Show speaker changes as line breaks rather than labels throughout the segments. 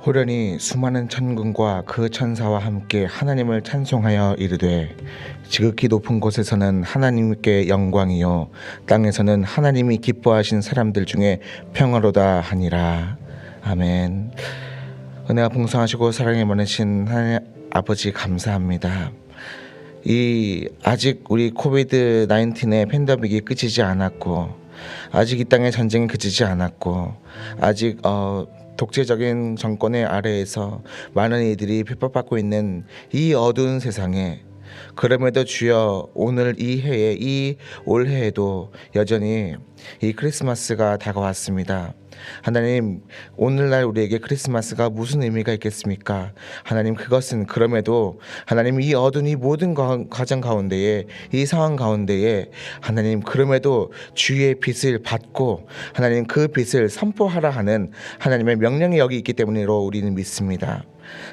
호련히 수많은 천군과 그 천사와 함께 하나님을 찬송하여 이르되, 지극히 높은 곳에서는 하나님께 영광이요 땅에서는 하나님이 기뻐하신 사람들 중에 평화로다 하니라. 아멘. 은혜가 풍성하시고 사랑이 많으신 하나님 아버지, 감사합니다. 아직 우리 코비드 19의 팬데믹이 끝이지 않았고, 아직 이 땅의 전쟁이 그치지 않았고, 아직 독재적인 정권의 아래에서 많은 이들이 핍박받고 있는 이 어두운 세상에, 그럼에도 주여 오늘 이 해에, 이 올해에도 여전히 이 크리스마스가 다가왔습니다. 하나님, 오늘날 우리에게 크리스마스가 무슨 의미가 있겠습니까? 하나님, 그것은 그럼에도 하나님, 이 어두운 이 모든 과정 가운데에, 이 상황 가운데에 하나님, 그럼에도 주의 빛을 받고 하나님, 그 빛을 선포하라 하는 하나님의 명령이 여기 있기 때문이로 우리는 믿습니다.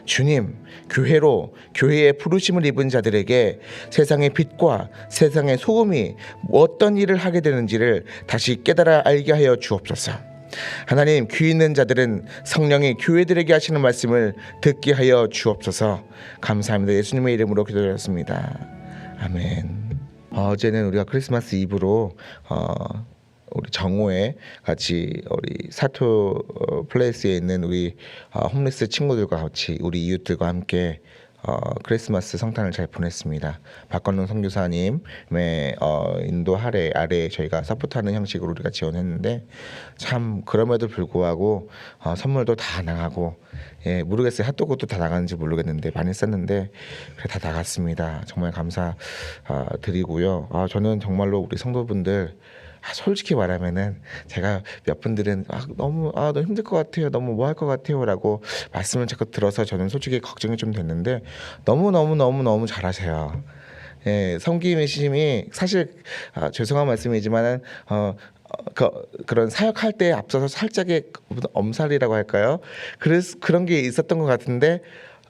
주님, 교회의 부르심을 입은 자들에게 세상의 빛과 세상의 소금이 어떤 일을 하게 되는지를 다시 깨달아 알게 하여 주옵소서. 하나님, 귀 있는 자들은 성령이 교회들에게 하시는 말씀을 듣게 하여 주옵소서. 감사합니다. 예수님의 이름으로 기도드렸습니다. 아멘. 어제는 우리가 크리스마스 이브로 우리 정오에 같이 우리 사토 플레이스에 있는 우리 홈리스 친구들과 같이, 우리 이웃들과 함께 크리스마스 성탄을 잘 보냈습니다. 박건웅 선교사님의 인도 아래 저희가 서포트하는 형식으로 우리가 지원했는데, 참 그럼에도 불구하고 선물도 다 나가고, 모르겠어요. 핫도그도 다 나가는지 모르겠는데 많이 썼는데 그래 다 나갔습니다. 정말 감사 드리고요. 저는 정말로 우리 성도분들, 솔직히 말하면은 제가 몇 분들은 너무 힘들 것 같아요, 너무 뭐 할 것 같아요 라고 말씀을 자꾸 들어서 저는 솔직히 걱정이 좀 됐는데, 너무 잘하세요. 섬김이심이 사실 죄송한 말씀이지만은 그런 사역할 때 앞서서 살짝의 엄살이라고 할까요? 그래서 그런 게 있었던 것 같은데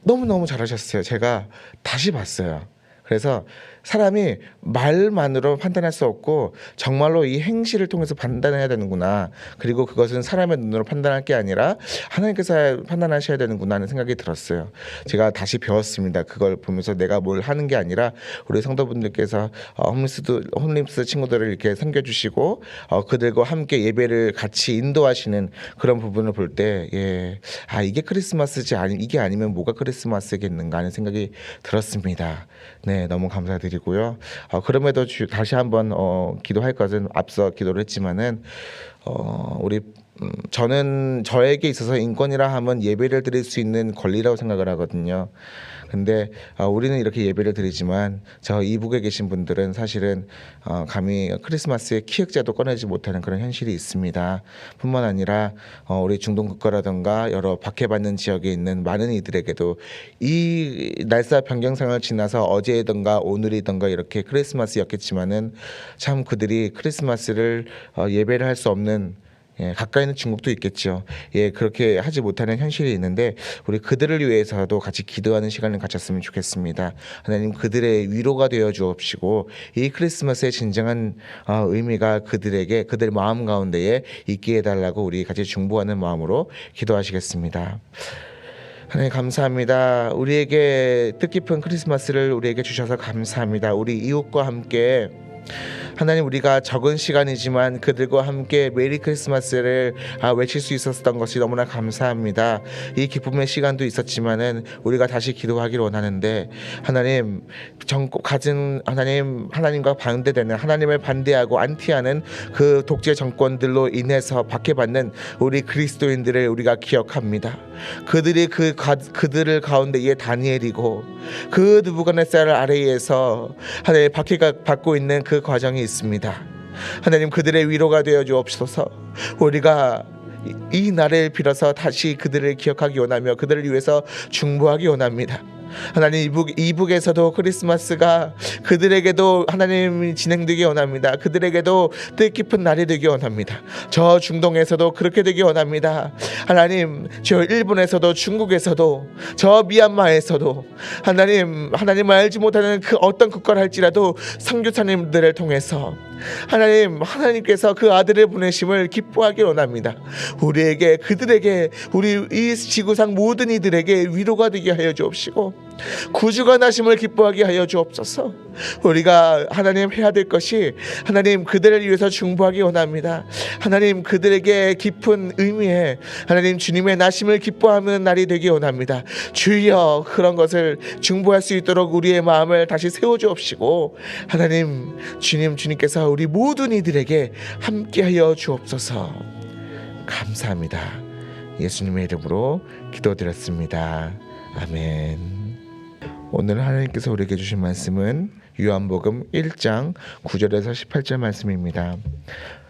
너무 잘하셨어요. 제가 다시 봤어요. 그래서 사람이 말만으로 판단할 수 없고 정말로 이 행실을 통해서 판단해야 되는구나, 그리고 그것은 사람의 눈으로 판단할 게 아니라 하나님께서 판단하셔야 되는구나 하는 생각이 들었어요. 제가 다시 배웠습니다. 그걸 보면서 내가 뭘 하는 게 아니라 우리 성도분들께서 홈리스 친구들을 이렇게 섬겨주시고 그들과 함께 예배를 같이 인도하시는 그런 부분을 볼 때, 이게 크리스마스지, 이게 아니면 뭐가 크리스마스겠는가 하는 생각이 들었습니다. 네, 너무 감사드리고요. 그럼에도 다시 한번 기도할 것은 앞서 기도를 했지만은 저는 저에게 있어서 인권이라 하면 예배를 드릴 수 있는 권리라고 생각을 하거든요. 근데 우리는 이렇게 예배를 드리지만 저 이북에 계신 분들은 사실은 감히 크리스마스에 키역제도 꺼내지 못하는 그런 현실이 있습니다. 뿐만 아니라 우리 중동 국가라든가 여러 박해받는 지역에 있는 많은 이들에게도 이 날짜 변경상을 지나서 어제든가 오늘이든가 이렇게 크리스마스였겠지만은 참 그들이 크리스마스를 예배를 할 수 없는, 가까이 있는 중국도 있겠죠. 그렇게 하지 못하는 현실이 있는데 우리 그들을 위해서도 같이 기도하는 시간을 가졌으면 좋겠습니다. 하나님, 그들의 위로가 되어 주옵시고 이 크리스마스의 진정한 의미가 그들 마음 가운데에 있게 해달라고 우리 같이 중보하는 마음으로 기도하시겠습니다. 하나님, 감사합니다. 우리에게 뜻깊은 크리스마스를 우리에게 주셔서 감사합니다. 우리 이웃과 함께 하나님, 우리가 적은 시간이지만 그들과 함께 메리 크리스마스를 외칠 수 있었던 것이 너무나 감사합니다. 이 기쁨의 시간도 있었지만은 우리가 다시 기도하기를 원하는데, 하나님, 하나님과 반대되는, 하나님을 반대하고 안티하는 그 독재 정권들로 인해서 박해받는 우리 그리스도인들을 우리가 기억합니다. 그들이 그들을 가운데에 다니엘이고 그 느부갓네살 아래에서 하나님 박해가 받고 있는 그 과정이 있습니다. 하나님, 그들의 위로가 되어 주옵소서. 우리가 이 날을 빌어서 다시 그들을 기억하기 원하며 그들을 위해서 중보하기 원합니다. 하나님 이북에서도 크리스마스가 그들에게도 하나님이 진행되기 원합니다. 그들에게도 뜻깊은 날이 되기 원합니다. 저 중동에서도 그렇게 되기 원합니다. 하나님 저 일본에서도 중국에서도 저 미얀마에서도 하나님을 알지 못하는 그 어떤 국가를 할지라도 선교사님들을 통해서 하나님께서 그 아들을 보내심을 기뻐하기 원합니다. 우리에게 그들에게 우리 이 지구상 모든 이들에게 위로가 되게 하여 주옵시고 구주가 나심을 기뻐하게 하여 주옵소서. 우리가 하나님 해야 될 것이 하나님 그들을 위해서 중보하기 원합니다. 하나님 그들에게 깊은 의미에 하나님 주님의 나심을 기뻐하는 날이 되기 원합니다. 주여 그런 것을 중보할 수 있도록 우리의 마음을 다시 세워 주옵시고 하나님 주님께서 우리 모든 이들에게 함께하여 주옵소서. 감사합니다. 예수님의 이름으로 기도드렸습니다. 아멘. 오늘 하나님께서 우리에게 주신 말씀은 요한복음 1장 9절에서 18절 말씀입니다.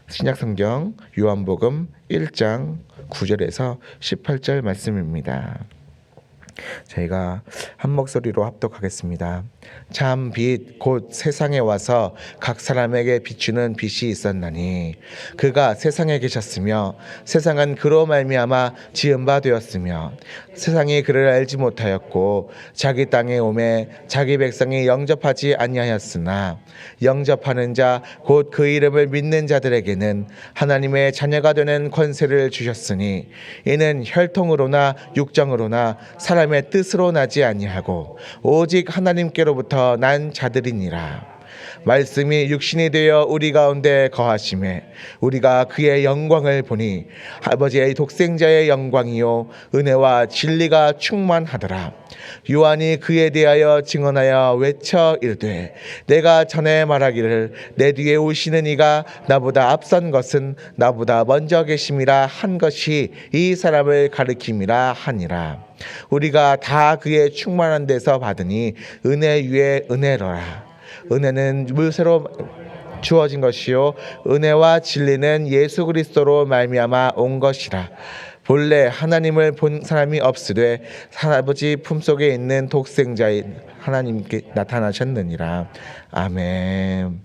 신약성경 요한복음 1장 9절에서 18절 말씀입니다. 저희가 한 목소리로 합독하겠습니다. 참 빛 곧 세상에 와서 각 사람에게 비추는 빛이 있었나니 그가 세상에 계셨으며 세상은 그로 말미암아 지은 바 되었으며 세상이 그를 알지 못하였고 자기 땅에 오매 자기 백성이 영접하지 아니하였으나 영접하는 자 곧 그 이름을 믿는 자들에게는 하나님의 자녀가 되는 권세를 주셨으니 이는 혈통으로나 육정으로나 사람의 뜻으로 나지 아니하고 오직 하나님께로부터 난 자들이니라. 말씀이 육신이 되어 우리 가운데 거하심에 우리가 그의 영광을 보니 아버지의 독생자의 영광이요 은혜와 진리가 충만하더라. 요한이 그에 대하여 증언하여 외쳐 이르되 내가 전에 말하기를 내 뒤에 오시는 이가 나보다 앞선 것은 나보다 먼저 계심이라 한 것이 이 사람을 가리킴이라 하니라. 우리가 다 그의 충만한 데서 받으니 은혜 위에 은혜로라. 은혜는 물새로 주어진 것이요 은혜와 진리는 예수 그리스도로 말미암아 온 것이라. 본래 하나님을 본 사람이 없으되 아버지 품속에 있는 독생자인 하나님께 나타나셨느니라. 아멘.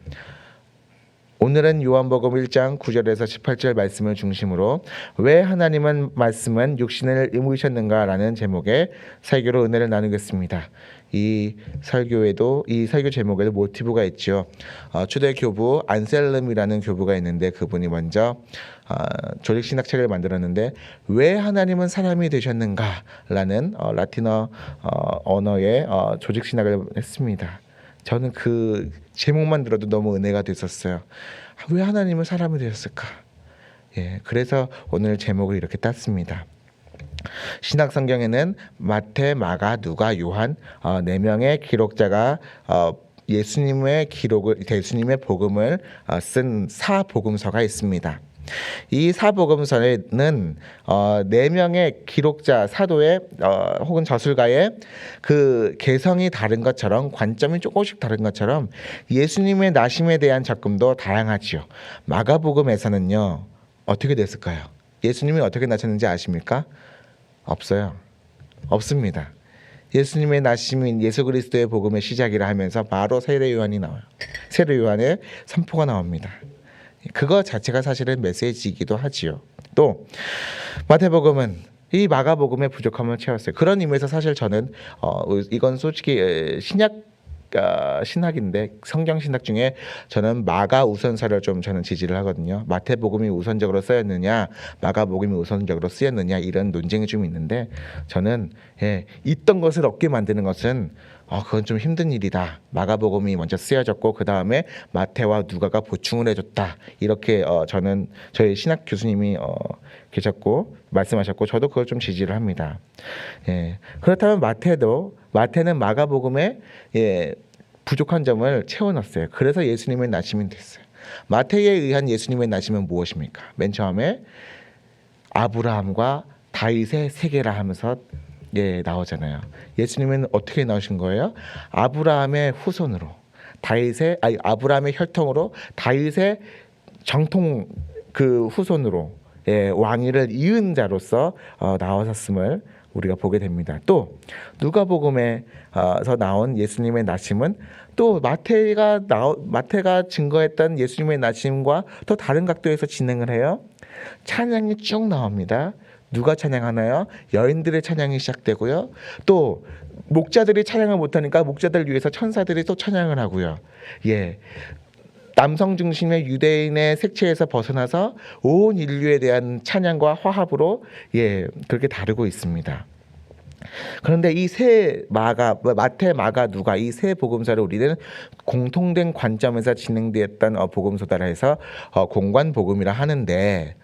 오늘은 요한복음 1장 9절에서 18절 말씀을 중심으로 왜 하나님은 말씀은 육신을 입으셨는가라는 제목의 설교로 은혜를 나누겠습니다. 이 설교 제목에도 모티브가 있죠. 초대 교부 안셀름이라는 교부가 있는데 그분이 먼저 조직신학책을 만들었는데 왜 하나님은 사람이 되셨는가라는 라틴어 언어의 조직신학을 했습니다. 저는 그 제목만 들어도 너무 은혜가 됐었어요. 왜 하나님은 사람이 되셨을까? 그래서 오늘 제목을 이렇게 땄습니다. 신약 성경에는 마태, 마가, 누가, 요한 4명의 기록자가 예수님의 복음을 쓴 사복음서가 있습니다. 이 사복음서는 4명의 기록자 사도의 혹은 저술가의 그 개성이 다른 것처럼 관점이 조금씩 다른 것처럼 예수님의 나심에 대한 접근도 다양하지요. 마가복음에서는요 어떻게 됐을까요? 예수님이 어떻게 나셨는지 아십니까? 없어요. 없습니다. 예수님의 나심인 예수 그리스도의 복음의 시작이라 하면서 바로 세례 요한이 나와요. 세례 요한의 선포가 나옵니다. 그거 자체가 사실은 메시지이기도 하지요. 또 마태복음은 이 마가복음의 부족함을 채웠어요. 그런 의미에서 사실 저는 이건 솔직히 신학인데 성경 신학 중에 저는 마가 우선서를 좀 저는 지지를 하거든요. 마태복음이 우선적으로 쓰였느냐 마가복음이 우선적으로 쓰였느냐 이런 논쟁이 좀 있는데 저는 있던 것을 없게 만드는 것은 그건 좀 힘든 일이다. 마가복음이 먼저 쓰여졌고 그 다음에 마태와 누가가 보충을 해줬다. 이렇게 저는 저희 신학 교수님이 계셨고 말씀하셨고 저도 그걸 좀 지지를 합니다. 그렇다면 마태는 마가복음에 부족한 점을 채워넣었어요. 그래서 예수님의 나심이 됐어요. 마태에 의한 예수님의 나심은 무엇입니까? 맨 처음에 아브라함과 다윗의 세계라 하면서 나오잖아요. 예수님은 어떻게 나오신 거예요? 아브라함의 후손으로 아브라함의 혈통으로 다윗의 정통 그 후손으로 왕위를 이은 자로서 나오셨음을 우리가 보게 됩니다. 또 누가복음에서 나온 예수님의 나심은 또 마태가 증거했던 예수님의 나심과 또 다른 각도에서 진행을 해요. 찬양이 쭉 나옵니다. 누가 찬양하나요? 여인들의 찬양이 시작되고요. 또 목자들이 찬양을 못하니까 목자들 위해서 천사들이 또 찬양을 하고요. 예, 남성 중심의 유대인의 색채에서 벗어나서 온 인류에 대한 찬양과 화합으로 그렇게 다루고 있습니다. 그런데 이 세 마태, 마가, 누가 이 세 복음서를 우리는 공통된 관점에서 진행되었던 복음서다라 해서 공관 복음이라 하는데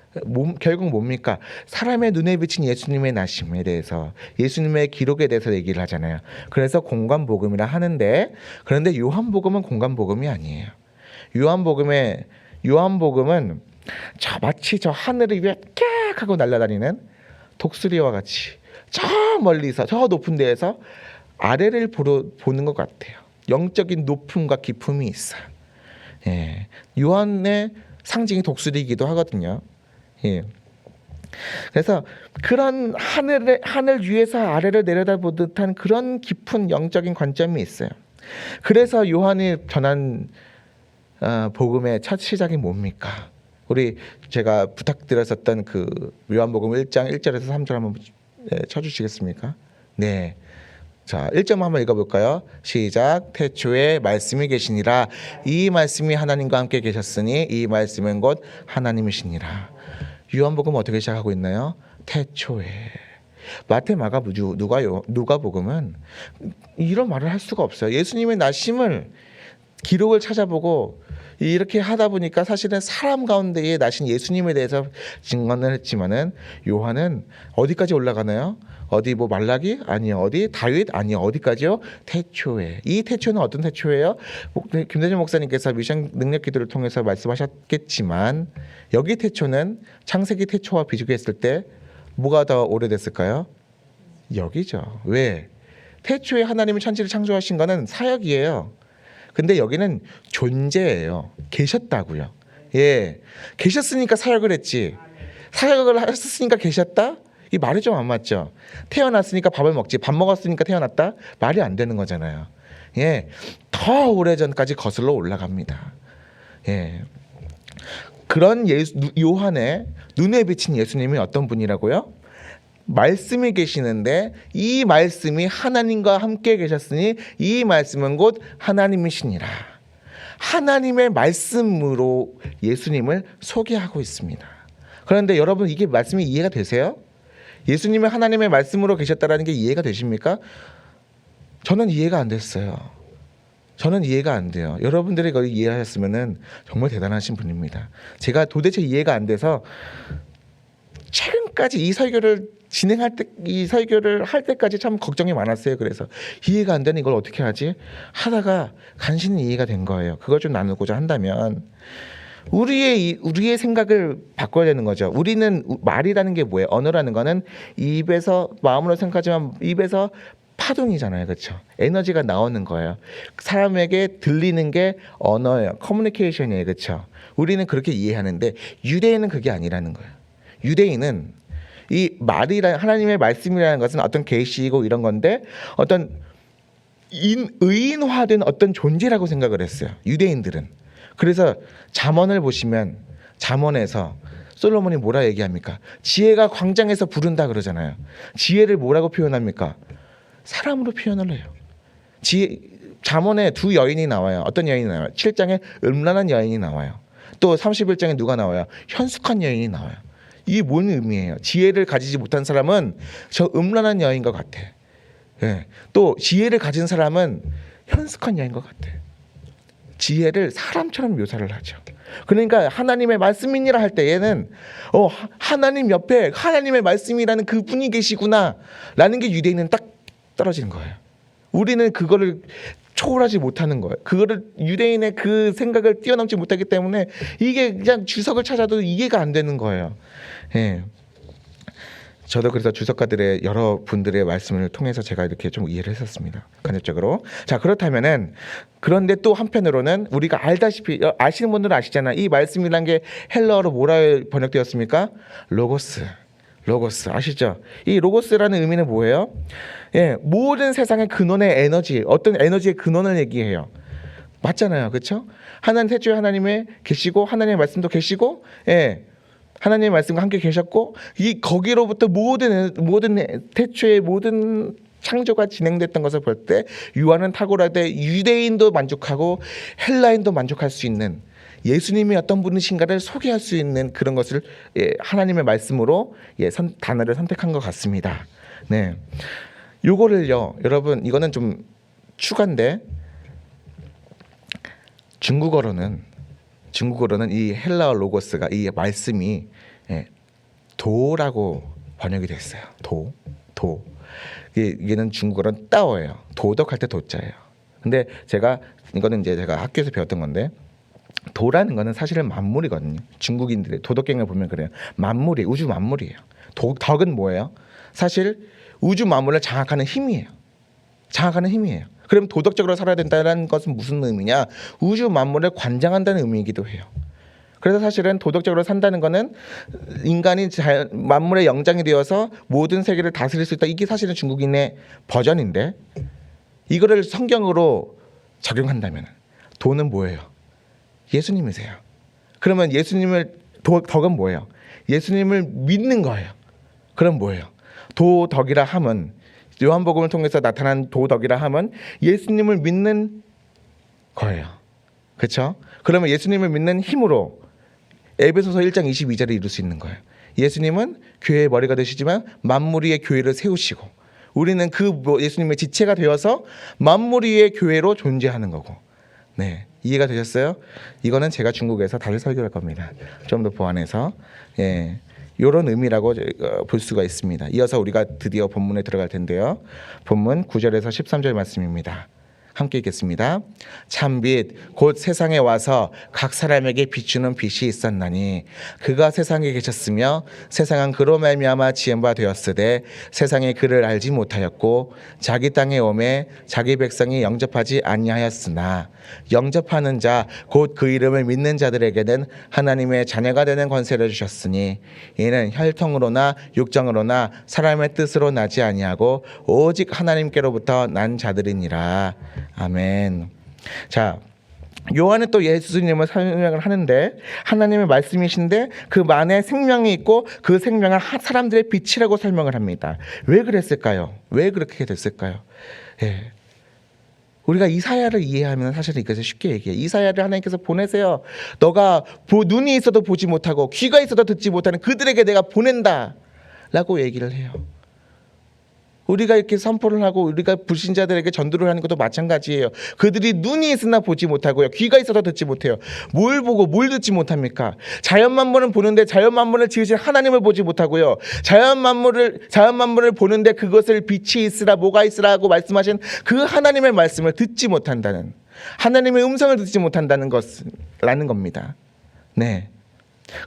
결국 뭡니까? 사람의 눈에 비친 예수님의 나심에 대해서 예수님의 기록에 대해서 얘기를 하잖아요. 그래서 공관 복음이라 하는데 그런데 요한복음은 공관 복음이 아니에요. 요한복음은 마치 저 하늘을 위에 깍 하고 날아다니는 독수리와 같이 저 멀리서 저 높은 데에서 아래를 보는 것 같아요. 영적인 높음과 깊음이 있어요. 예, 요한의 상징이 독수리이기도 하거든요. 예. 그래서 그런 하늘 위에서 아래를 내려다보듯한 그런 깊은 영적인 관점이 있어요. 그래서 요한이 전한 복음의 첫 시작이 뭡니까? 제가 부탁드렸었던 그 요한복음 1장 1절에서 3절 한번 쳐주시겠습니까? 네. 자, 1점 한번 읽어볼까요? 시작. 태초에 말씀이 계시니라. 이 말씀이 하나님과 함께 계셨으니 이 말씀은 곧 하나님이시니라. 요한복음 어떻게 시작하고 있나요? 태초에. 마태, 마가, 누가복음은 이런 말을 할 수가 없어요. 예수님의 나심을 기록을 찾아보고 이렇게 하다 보니까 사실은 사람 가운데에 나신 예수님에 대해서 증언을 했지만은 요한은 어디까지 올라가나요? 어디 말라기? 아니요. 어디 다윗? 아니요. 어디까지요? 태초에. 이 태초는 어떤 태초예요? 김대중 목사님께서 미션 능력 기도를 통해서 말씀하셨겠지만 여기 태초는 창세기 태초와 비교했을 때 뭐가 더 오래됐을까요? 여기죠. 왜? 태초에 하나님이 천지를 창조하신 거는 사역이에요. 근데 여기는 존재예요. 계셨다고요. 예, 계셨으니까 사역을 했지. 사역을 했으니까 계셨다? 이 말이 좀 안 맞죠. 태어났으니까 밥을 먹지. 밥 먹었으니까 태어났다? 말이 안 되는 거잖아요. 예, 더 오래전까지 거슬러 올라갑니다. 예, 그런 요한의 눈에 비친 예수님이 어떤 분이라고요? 말씀이 계시는데 이 말씀이 하나님과 함께 계셨으니 이 말씀은 곧 하나님이시니라. 하나님의 말씀으로 예수님을 소개하고 있습니다. 그런데 여러분 이게 말씀이 이해가 되세요? 예수님이 하나님의 말씀으로 계셨다라는 게 이해가 되십니까? 저는 이해가 안 됐어요. 저는 이해가 안 돼요. 여러분들이 그걸 이해하셨으면 정말 대단하신 분입니다. 제가 도대체 이해가 안 돼서 최근까지 이 설교를 할 때까지 참 걱정이 많았어요. 그래서 이해가 안 되는 이걸 어떻게 하지? 하다가 간신히 이해가 된 거예요. 그걸 좀 나누고자 한다면 우리의 생각을 바꿔야 되는 거죠. 우리는 말이라는 게 뭐예요? 언어라는 거는 입에서 마음으로 생각하지만 입에서 파동이잖아요. 그렇죠? 에너지가 나오는 거예요. 사람에게 들리는 게 언어예요. 커뮤니케이션이에요. 그렇죠? 우리는 그렇게 이해하는데 유대인은 그게 아니라는 거예요. 유대인은 이 하나님의 말씀이라는 것은 어떤 계시이고 이런 건데 어떤 의인화된 어떤 존재라고 생각을 했어요. 유대인들은. 그래서 잠언을 보시면 잠언에서 솔로몬이 뭐라 얘기합니까? 지혜가 광장에서 부른다 그러잖아요. 지혜를 뭐라고 표현합니까? 사람으로 표현을 해요. 잠언에 두 여인이 나와요. 어떤 여인이 나와요? 7장에 음란한 여인이 나와요. 또 31장에 누가 나와요? 현숙한 여인이 나와요. 이게 뭔 의미예요? 지혜를 가지지 못한 사람은 저 음란한 여인과 같아. 예. 또 지혜를 가진 사람은 현숙한 여인과 같아. 지혜를 사람처럼 묘사를 하죠. 그러니까 하나님의 말씀이니라 할 때 얘는 하나님 옆에 하나님의 말씀이라는 그분이 계시구나라는 게 유대인은 딱 떨어지는 거예요. 우리는 그거를 초월하지 못하는 거예요. 그거를 유대인의 그 생각을 뛰어넘지 못하기 때문에 이게 그냥 주석을 찾아도 이해가 안 되는 거예요. 예. 저도 그래서 주석가들의 여러 분들의 말씀을 통해서 제가 이렇게 좀 이해를 했었습니다. 간접적으로. 자, 그렇다면은 그런데 또 한편으로는 우리가 알다시피 아시는 분들은 아시잖아요. 이 말씀이란 게 헬라어로 뭐라 번역되었습니까? 로고스. 로고스 아시죠? 이 로고스라는 의미는 뭐예요? 예, 모든 세상의 근원의 에너지, 어떤 에너지의 근원을 얘기해요. 맞잖아요, 그렇죠? 하나님 태초에 하나님의 계시고 하나님의 말씀도 계시고, 예, 하나님의 말씀과 함께 계셨고, 이 거기로부터 모든 태초의 모든 창조가 진행됐던 것을 볼 때 요한은 탁월하되 유대인도 만족하고 헬라인도 만족할 수 있는 예수님이 어떤 분이신가를 소개할 수 있는 그런 것을 하나님의 말씀으로 단어를 선택한 것 같습니다. 네, 요거를요, 여러분 이거는 좀 추가인데 중국어로는 이 헬라어 로고스가 이 말씀이 도라고 번역이 됐어요. 도. 이게는 중국어로는 따오예요. 도덕할 때 도자예요. 근데 이거는 이제 제가 학교에서 배웠던 건데, 도라는 거는 사실은 만물이거든요. 중국인들의 도덕경을 보면 그래요. 만물이 우주 만물이에요. 덕은 뭐예요? 사실 우주 만물을 장악하는 힘이에요. 그럼 도덕적으로 살아야 된다는 것은 무슨 의미냐? 우주 만물을 관장한다는 의미이기도 해요. 그래서 사실은 도덕적으로 산다는 거는 인간이 만물의 영장이 되어서 모든 세계를 다스릴 수 있다. 이게 사실은 중국인의 버전인데, 이거를 성경으로 적용한다면 도는 뭐예요? 예수님이세요. 그러면 덕은 뭐예요? 예수님을 믿는 거예요. 그럼 뭐예요? 도덕이라 함은, 요한복음을 통해서 나타난 도덕이라 함은 예수님을 믿는 거예요. 그렇죠? 그러면 예수님을 믿는 힘으로 에베소서 1장 22절을 이룰 수 있는 거예요. 예수님은 교회의 머리가 되시지만 만물 위에 교회를 세우시고, 우리는 예수님의 지체가 되어서 만물 위의 교회로 존재하는 거고. 네, 이해가 되셨어요? 이거는 제가 중국에서 다시 설교할 겁니다. 좀 더 보완해서, 이런 의미라고 볼 수가 있습니다. 이어서 우리가 드디어 본문에 들어갈 텐데요. 본문 9절에서 13절 말씀입니다. 함께 읽겠습니다. 참빛 곧 세상에 와서 각 사람에게 비추는 빛이 있었나니 그가 세상에 계셨으며 세상은 그로 말미암아 지은 바 되었으되 세상이 그를 알지 못하였고 자기 땅에 오매 자기 백성이 영접하지 아니하였으나 영접하는 자 곧 그 이름을 믿는 자들에게는 하나님의 자녀가 되는 권세를 주셨으니 이는 혈통으로나 육정으로나 사람의 뜻으로 나지 아니하고 오직 하나님께로부터 난 자들이니라. 아멘. 자, 요한은 또 예수님을 설명을 하는데, 하나님의 말씀이신데 그 안에 생명이 있고 그 생명은 사람들의 빛이라고 설명을 합니다. 왜 그랬을까요? 왜 그렇게 됐을까요? 우리가 이사야를 이해하면 사실은 이것을 쉽게 얘기해요. 이사야를 하나님께서 보내세요. 너가 눈이 있어도 보지 못하고 귀가 있어도 듣지 못하는 그들에게 내가 보낸다 라고 얘기를 해요. 우리가 이렇게 선포를 하고 우리가 불신자들에게 전도를 하는 것도 마찬가지예요. 그들이 눈이 있으나 보지 못하고요, 귀가 있어도 듣지 못해요. 뭘 보고 뭘 듣지 못합니까? 자연 만물은 보는데 자연 만물을 지으신 하나님을 보지 못하고요, 자연 만물을 보는데 그것을 빛이 있으라 뭐가 있으라고 말씀하신 그 하나님의 말씀을 듣지 못한다는, 하나님의 음성을 듣지 못한다는 것라는 겁니다. 네.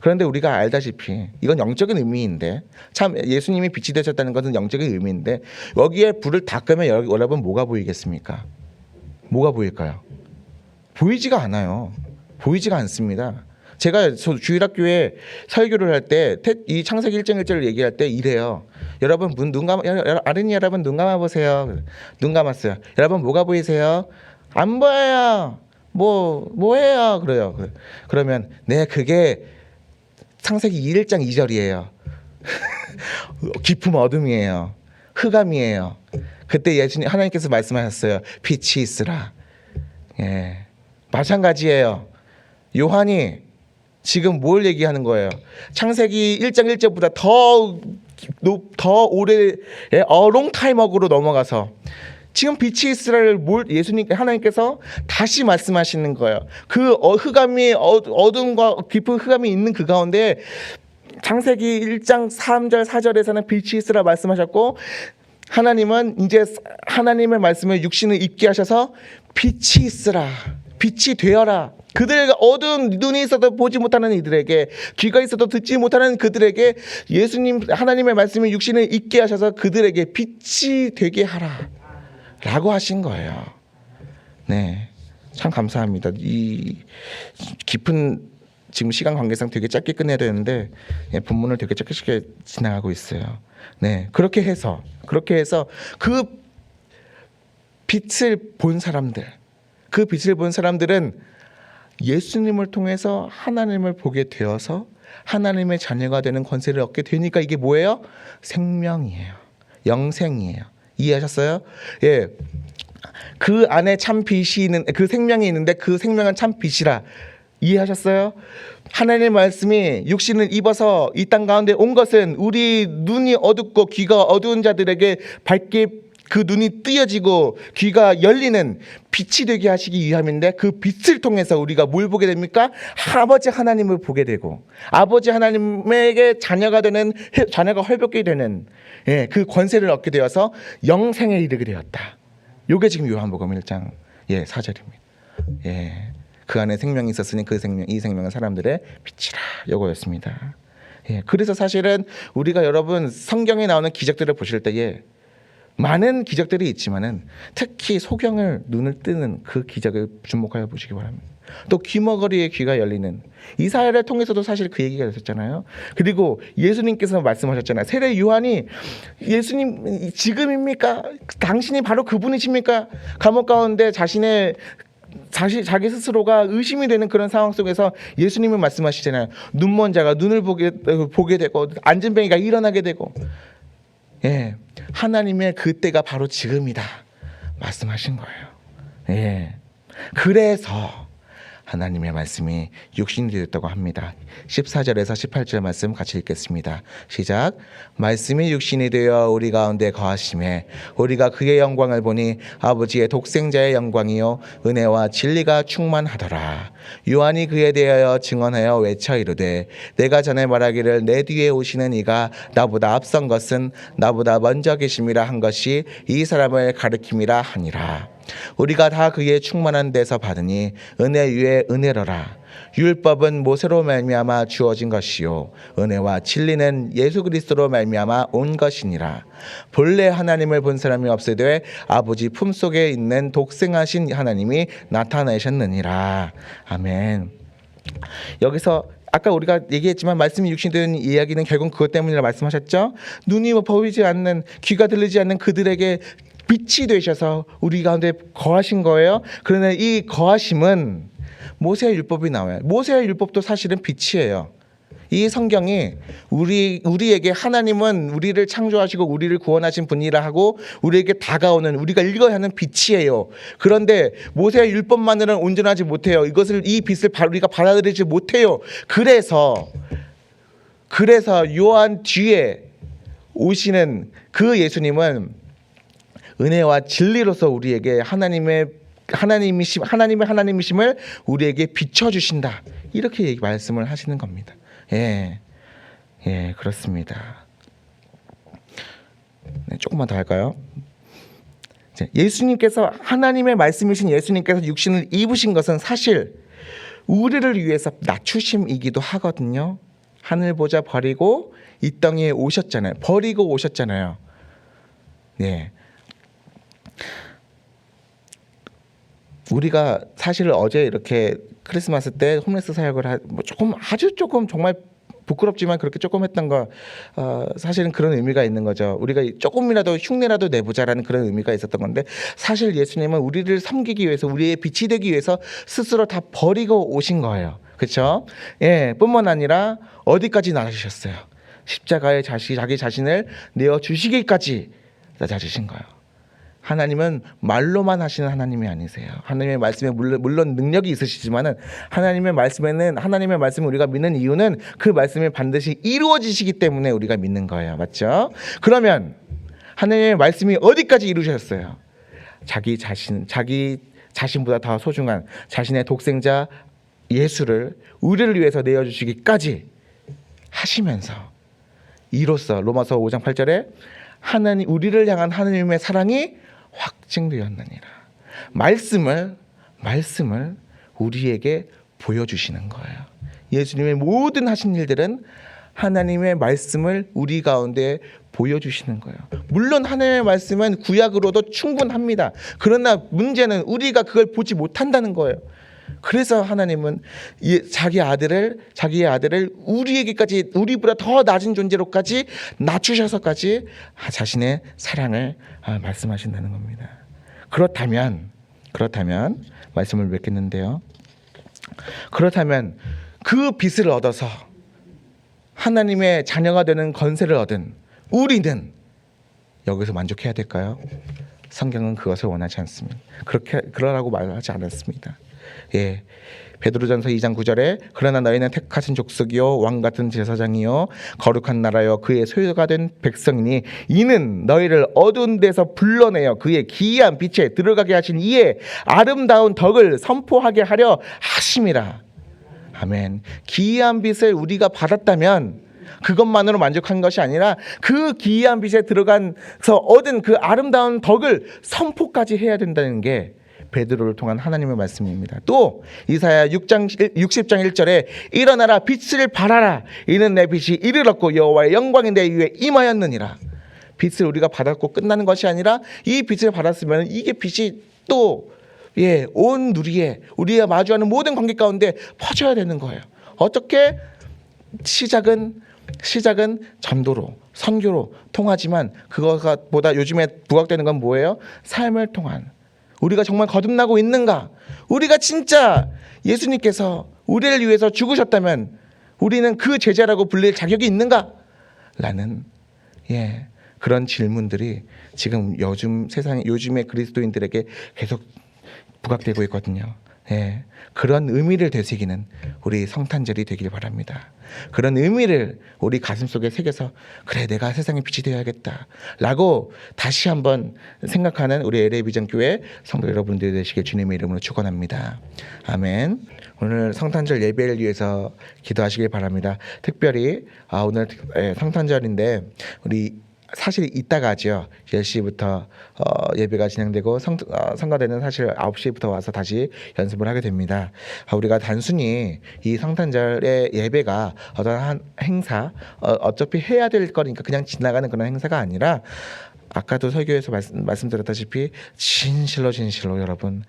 그런데 우리가 알다시피 이건 영적인 의미인데, 참 예수님이 빛이 되셨다는 것은 영적인 의미인데, 여기에 불을 다 끄면 여러분 뭐가 보이겠습니까? 뭐가 보일까요? 보이지가 않아요. 보이지가 않습니다. 제가 주일학교에 설교를 할 때 이 창세기 1장 1절을 얘기할 때 이래요. 여러분 아린이 여러분 눈 감아 보세요. 눈 감았어요. 여러분 뭐가 보이세요? 안 보여요. 뭐해요? 그래요. 그러면 그게 창세기 1장 2절이에요. 깊은 어둠이에요. 흑암이에요. 그때 예수님 하나님께서 말씀하셨어요. 빛이 있으라. 마찬가지예요. 요한이 지금 뭘 얘기하는 거예요? 창세기 1장 1절보다 더 오래 어롱타임어그로 넘어가서 지금 빛이 있으라를 하나님께서 다시 말씀하시는 거예요. 그 흑암이 어둠과 깊은 흑암이 있는 그 가운데 창세기 1장 3절 4절에서는 빛이 있으라 말씀하셨고, 하나님은 이제 하나님의 말씀을 육신을 입게 하셔서 빛이 있으라, 빛이 되어라. 그들에게 어두운 눈이 있어도 보지 못하는 이들에게, 귀가 있어도 듣지 못하는 그들에게 하나님의 말씀이 육신을 입게 하셔서 그들에게 빛이 되게 하라 라고 하신 거예요. 네, 참 감사합니다. 이 깊은 지금 시간 관계상 되게 짧게 끝내야 되는데 본문을 되게 짧게 지나가고 있어요. 네, 그렇게 해서 그 빛을 본 사람들은 예수님을 통해서 하나님을 보게 되어서 하나님의 자녀가 되는 권세를 얻게 되니까 이게 뭐예요? 생명이에요. 영생이에요. 이해하셨어요? 예. 그 안에 참 빛이 있는 그 생명이 있는데 그 생명은 참 빛이라. 이해하셨어요? 하나님의 말씀이 육신을 입어서 이 땅 가운데 온 것은 우리 눈이 어둡고 귀가 어두운 자들에게 밝게 그 눈이 뜨여지고 귀가 열리는 빛이 되게 하시기 위함인데 그 빛을 통해서 우리가 뭘 보게 됩니까? 아버지 하나님을 보게 되고 아버지 하나님에게 자녀가 헐벗게 되는 그 권세를 얻게 되어서 영생에 이르게 되었다. 요게 지금 요한복음 1장 4절입니다. 그 안에 생명이 있었으니 이 생명은 사람들의 빛이라. 요거였습니다. 그래서 사실은 우리가 여러분 성경에 나오는 기적들을 보실 때에 많은 기적들이 있지만은 특히 소경을 눈을 뜨는 그 기적을 주목하여 보시기 바랍니다. 또 귀머거리의 귀가 열리는 이사야를 통해서도 사실 그 얘기가 있었잖아요. 그리고 예수님께서 말씀하셨잖아요. 세례 요한이 예수님 지금입니까? 당신이 바로 그분이십니까? 감옥 가운데 자기 스스로가 의심이 되는 그런 상황 속에서 예수님은 말씀하시잖아요. 눈먼 자가 눈을 보게 되고 앉은 병이가 일어나게 되고 하나님의 그때가 바로 지금이다 말씀하신 거예요. 그래서 하나님의 말씀이 육신이 되었다고 합니다. 14절에서 18절 말씀 같이 읽겠습니다. 시작. 말씀이 육신이 되어 우리 가운데 거하심에 우리가 그의 영광을 보니 아버지의 독생자의 영광이요 은혜와 진리가 충만하더라. 요한이 그에 대하여 증언하여 외쳐 이르되 내가 전에 말하기를 내 뒤에 오시는 이가 나보다 앞선 것은 나보다 먼저 계심이라 한 것이 이 사람을 가리킴이라 하니라. 우리가 다 그의 충만한 데서 받으니 은혜 위에 은혜로라. 율법은 모세로 말미암아 주어진 것이요 은혜와 진리는 예수 그리스도로 말미암아 온 것이니라. 본래 하나님을 본 사람이 없으되 아버지 품속에 있는 독생하신 하나님이 나타나셨느니라. 아멘. 여기서 아까 우리가 얘기했지만 말씀이 육신이 된 이야기는 결국 그것 때문이라 말씀하셨죠. 눈이 보이지 않는 귀가 들리지 않는 그들에게 빛이 되셔서 우리 가운데 거하신 거예요. 그러나 이 거하심은 모세의 율법이 나와요. 모세의 율법도 사실은 빛이에요. 이 성경이 우리에게 하나님은 우리를 창조하시고 우리를 구원하신 분이라 하고 우리에게 다가오는 우리가 읽어야 하는 빛이에요. 그런데 모세의 율법만으로는 온전하지 못해요. 이 빛을 우리가 받아들이지 못해요. 그래서 요한 뒤에 오시는 그 예수님은 은혜와 진리로서 우리에게 하나님의 하나님이심을 우리에게 비춰주신다. 이렇게 말씀을 하시는 겁니다. 그렇습니다. 조금만 더 할까요? 예수님께서 하나님의 말씀이신 예수님께서 육신을 입으신 것은 사실 우리를 위해서 낮추심이기도 하거든요. 하늘 보좌 버리고 이 땅에 오셨잖아요. 버리고 오셨잖아요. 우리가 사실 어제 이렇게 크리스마스 때 홈레스 사역을 아주 조금 정말 부끄럽지만 그렇게 조금 했던 거 사실은 그런 의미가 있는 거죠. 우리가 조금이라도 흉내라도 내보자라는 그런 의미가 있었던 건데 사실 예수님은 우리를 섬기기 위해서 우리의 빛이 되기 위해서 스스로 다 버리고 오신 거예요. 그렇죠? 뿐만 아니라 어디까지 나가셨어요? 십자가에 자기 자신을 내어주시기까지 낮아지신 거예요. 하나님은 말로만 하시는 하나님이 아니세요. 하나님의 말씀에 물론 능력이 있으시지만은 하나님의 말씀을 우리가 믿는 이유는 그 말씀이 반드시 이루어지시기 때문에 우리가 믿는 거예요. 맞죠? 그러면 하나님의 말씀이 어디까지 이루셨어요? 자기 자신보다 더 소중한 자신의 독생자 예수를 우리를 위해서 내어주시기까지 하시면서 이로써 로마서 5장 8절에 우리를 향한 하나님의 사랑이 확증되었느니라. 말씀을 우리에게 보여주시는 거예요. 예수님의 모든 하신 일들은 하나님의 말씀을 우리 가운데 보여주시는 거예요. 물론 하나님의 말씀은 구약으로도 충분합니다. 그러나 문제는 우리가 그걸 보지 못한다는 거예요. 그래서 하나님은 자기의 아들을 우리에게까지, 우리보다 더 낮은 존재로까지 낮추셔서까지 자신의 사랑을 말씀하신다는 겁니다. 그렇다면 말씀을 맺겠는데요. 그렇다면 그 빛을 얻어서 하나님의 자녀가 되는 권세를 얻은 우리는 여기서 만족해야 될까요? 성경은 그것을 원하지 않습니다. 그러라고 말하지 않았습니다. 예, 베드로전서 2장 9절에 그러나 너희는 택하신 족속이요 왕 같은 제사장이요 거룩한 나라요 그의 소유가 된 백성이니 이는 너희를 어두운 데서 불러내어 그의 기이한 빛에 들어가게 하신 이의 아름다운 덕을 선포하게 하려 하심이라. 아멘. 기이한 빛을 우리가 받았다면 그것만으로 만족한 것이 아니라 그 기이한 빛에 들어가서 얻은 그 아름다운 덕을 선포까지 해야 된다는 게 베드로를 통한 하나님의 말씀입니다. 또 이사야 60장 1절에 일어나라 빛을 발하라 이는 내 빛이 이르렀고 여호와의 영광이 내 위에 임하였느니라. 빛을 우리가 받았고 끝나는 것이 아니라 이 빛을 받았으면 이게 빛이 또 온 누리에 우리가 마주하는 모든 관계 가운데 퍼져야 되는 거예요. 어떻게? 시작은 전도로 선교로 통하지만 그것보다 요즘에 부각되는 건 뭐예요? 삶을 통한 우리가 정말 거듭나고 있는가? 우리가 진짜 예수님께서 우리를 위해서 죽으셨다면 우리는 그 제자라고 불릴 자격이 있는가? 라는 그런 질문들이 지금 요즘의 그리스도인들에게 계속 부각되고 있거든요. 그런 의미를 되새기는 우리 성탄절이 되길 바랍니다. 그런 의미를 우리 가슴속에 새겨서 그래 내가 세상의 빛이 되어야겠다 라고 다시 한번 생각하는 우리 LA 비전교회 성도 여러분들 되시길 주님의 이름으로 축원합니다. 아멘. 오늘 성탄절 예배를 위해서 기도하시길 바랍니다. 특별히 오늘 성탄절인데 우리 사실 이따가죠. 10시부터 예배가 진행되고 성가대는 사실 9시부터 와서 다시 연습을 하게 됩니다. 우리가 단순히 이 성탄절의 예배가 어떤 한 행사 어차피 해야 될 거니까 그냥 지나가는 그런 행사가 아니라 아까도 설교에서 말씀드렸다시피 진실로 여러분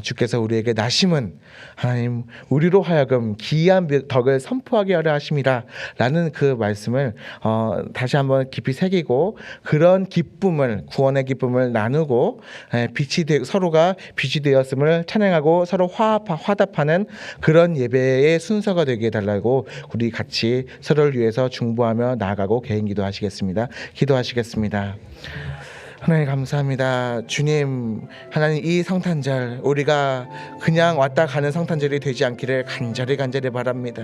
주께서 우리에게 나심은 하나님 우리로 하여금 기이한 덕을 선포하게 하려 하심이라 라는 그 말씀을 다시 한번 깊이 새기고 그런 기쁨을 구원의 기쁨을 나누고 서로가 빛이 되었음을 찬양하고 서로 화답하는 그런 예배의 순서가 되게 해달라고 우리 같이 서로를 위해서 중보하며 나아가고 개인 기도하시겠습니다. 기도하시겠습니다. 하나님 감사합니다. 주님, 하나님 이 성탄절 우리가 그냥 왔다 가는 성탄절이 되지 않기를 간절히 바랍니다.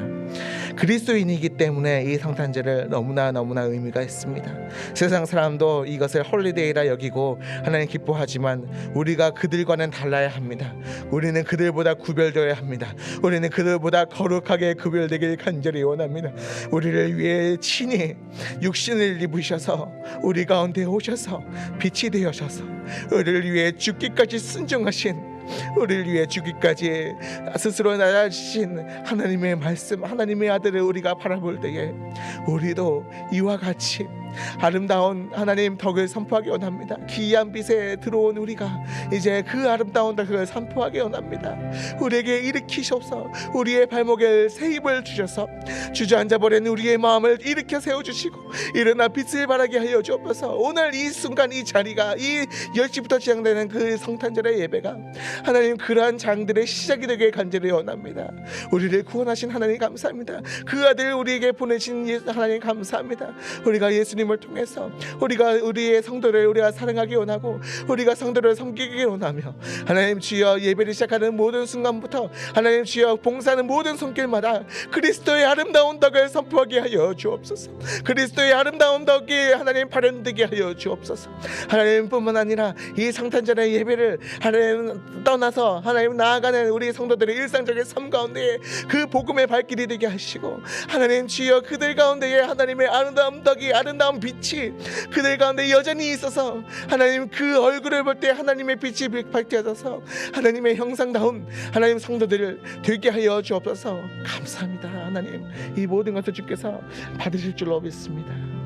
그리스도인이기 때문에 이 성탄절을 너무나 의미가 있습니다. 세상 사람도 이것을 홀리데이라 여기고 하나님 기뻐하지만 우리가 그들과는 달라야 합니다. 우리는 그들보다 구별되어야 합니다. 우리는 그들보다 거룩하게 구별되길 간절히 원합니다. 우리를 위해 친히 육신을 입으셔서 우리 가운데 오셔서 빛이 되어셔서 우리를 위해 죽기까지 순종하신 우리를 위해 죽기까지 스스로 나아지신 하나님의 말씀 하나님의 아들을 우리가 바라볼 때에 우리도 이와 같이 아름다운 하나님 덕을 선포하기 원합니다. 기이한 빛에 들어온 우리가 이제 그 아름다운 덕을 선포하기 원합니다. 우리에게 일으키셔서 우리의 발목에 새 힘을 주셔서 주저앉아버린 우리의 마음을 일으켜 세워주시고 일어나 빛을 발하게 하여 주옵소서. 오늘 이 순간 이 자리가 이 10시부터 시작되는 그 성탄절의 예배가 하나님 그러한 장들의 시작이 되길 간절히 원합니다. 우리를 구원하신 하나님 감사합니다. 그 아들 우리에게 보내신 하나님 감사합니다. 우리가 예수님을 통해서 우리의 성도를 우리가 사랑하기 원하고 우리가 성도를 섬기기 원하며 하나님 주여 예배를 시작하는 모든 순간부터 하나님 주여 봉사하는 모든 손길마다 그리스도의 아름다운 덕을 선포하게 하여 주옵소서. 그리스도의 아름다운 덕이 하나님 발현되게 하여 주옵소서. 하나님뿐만 아니라 이 성탄절의 예배를 하나님 떠나서 하나님 나아가는 우리 성도들의 일상적인 삶 가운데 그 복음의 발길이 되게 하시고 하나님 주여 그들 가운데에 하나님의 아름다운 덕이 아름다운 빛이 그들 가운데 여전히 있어서 하나님 그 얼굴을 볼 때 하나님의 빛이 밝혀져서 하나님의 형상다운 하나님 성도들을 되게 하여 주옵소서. 감사합니다. 하나님 이 모든 것을 주께서 받으실 줄로 믿습니다.